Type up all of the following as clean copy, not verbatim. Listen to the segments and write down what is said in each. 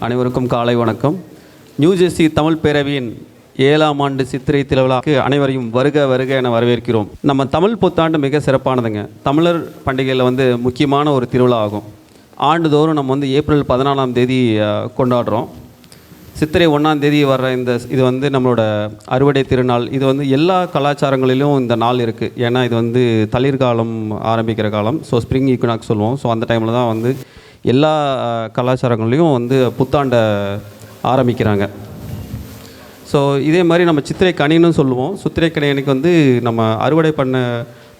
அனைவருக்கும் காலை வணக்கம். நியூஜெர்சி தமிழ் பேரவையின் 7ஆம் ஆண்டு சித்திரை திருவிழாவுக்கு அனைவரையும் வருக வருக என வரவேற்கிறோம். நம்ம தமிழ் புத்தாண்டு மிக சிறப்பானதுங்க. தமிழர் பண்டிகையில் முக்கியமான ஒரு திருவிழா ஆகும். ஆண்டுதோறும் நம்ம ஏப்ரல் 14ஆம் தேதி கொண்டாடுறோம். சித்திரை 1ஆம் தேதி வர்ற இது நம்மளோட அறுவடை திருநாள். இது எல்லா கலாச்சாரங்களிலும் இந்த நாள் இருக்குது. ஏன்னா இது தளிர்காலம் ஆரம்பிக்கிற காலம். ஸோ ஸ்ப்ரிங் ஈக்குனாக்ஸ் சொல்லுவோம். ஸோ அந்த டைமில் தான் எல்லா கலாச்சாரங்கள்லேயும் புத்தாண்டை ஆரம்பிக்கிறாங்க. ஸோ இதே மாதிரி நம்ம சித்திரை கனின்னு சொல்லுவோம். சித்திரை கனி அன்றைக்கி நம்ம அறுவடை பண்ண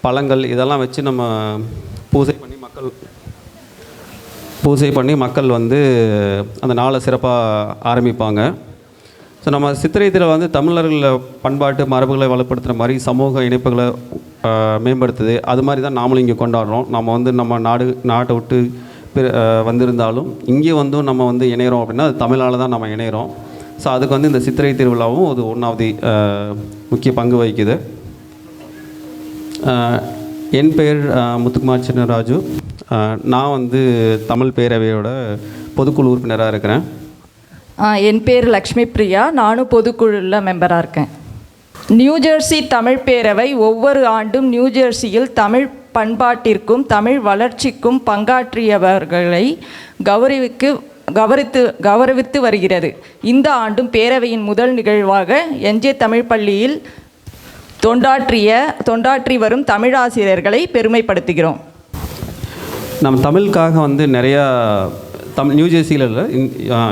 பழங்கள் இதெல்லாம் வச்சு நம்ம பூஜை பண்ணி மக்கள் அந்த நாளை சிறப்பாக ஆரம்பிப்பாங்க. ஸோ நம்ம சித்திரை திருவிழா தமிழர்கள் பண்பாட்டு மரபுகளை வலுப்படுத்துகிற மாதிரி சமூக இணைப்புகளை மேம்படுத்துது. அது மாதிரி தான் நாமளும் இங்கே கொண்டாடுறோம். நம்ம நம்ம நாட்டை விட்டு வந்திருந்தாலும் இங்கே நம்ம இணைகிறோம் அப்படின்னா அது தமிழால் தான் நம்ம இணைகிறோம். ஸோ அதுக்கு இந்த சித்திரை திருவிழாவும் அது ஒன்றாவது முக்கிய பங்கு வகிக்குது. என் பெயர் முத்துக்குமார் சின்னராஜு. நான் தமிழ் பேரவையோட பொதுக்குழு உறுப்பினராக இருக்கிறேன். என் பேர் லக்ஷ்மி பிரியா. நானும் பொதுக்குழுவில் மெம்பராக இருக்கேன். நியூஜெர்சி தமிழ் பேரவை ஒவ்வொரு ஆண்டும் நியூஜெர்சியில் தமிழ் பண்பாட்டிற்கும் தமிழ் வளர்ச்சிக்கும் பங்காற்றியவர்களை கௌரவித்து வருகிறது. இந்த ஆண்டும் பேரவையின் முதல் நிகழ்வாக என்ஜே தமிழ் பள்ளியில் தொண்டாற்றி வரும் தமிழாசிரியர்களை பெருமைப்படுத்துகிறோம். நம்ம தமிழுக்காக நிறையா நியூஜெர்சியில் இல்லை,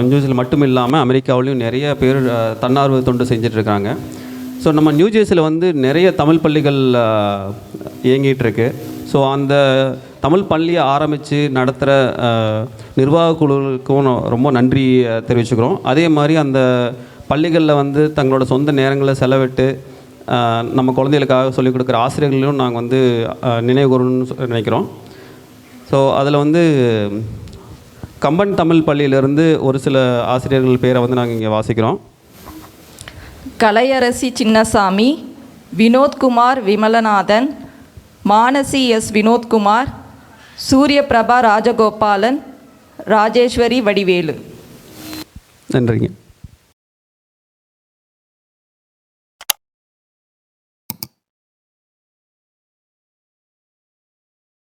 நியூஜெர்சியில் மட்டும் இல்லாமல் அமெரிக்காவிலையும் நிறைய பேர் தன்னார்வ தொண்டு செஞ்சிட்ருக்காங்க. ஸோ நம்ம நியூஜெர்சியில் நிறைய தமிழ் பள்ளிகள் இயங்கிகிட்ருக்கு. ஸோ அந்த தமிழ் பள்ளியை ஆரம்பித்து நடத்துகிற நிர்வாக குழுவுக்கும் ரொம்ப நன்றி தெரிவிச்சுக்கிறோம். அதே மாதிரி அந்த பள்ளிகளில் தங்களோட சொந்த நேரங்களை செலவிட்டு நம்ம குழந்தைகளுக்காக சொல்லிக் கொடுக்குற ஆசிரியர்களையும் நாங்கள் நினைவுகூரணும்னு நினைக்கிறோம். ஸோ அதில் கம்பன் தமிழ் பள்ளியிலேருந்து ஒரு சில ஆசிரியர்கள் பேரை நாங்கள் இங்கே வாசிக்கிறோம். கலையரசி சின்னசாமி, வினோத்குமார் விமலநாதன், மானசி எஸ் வினோத்குமார், சூரியபிரபா ராஜகோபாலன், ராஜேஸ்வரி வடிவேலு. நன்றிங்க.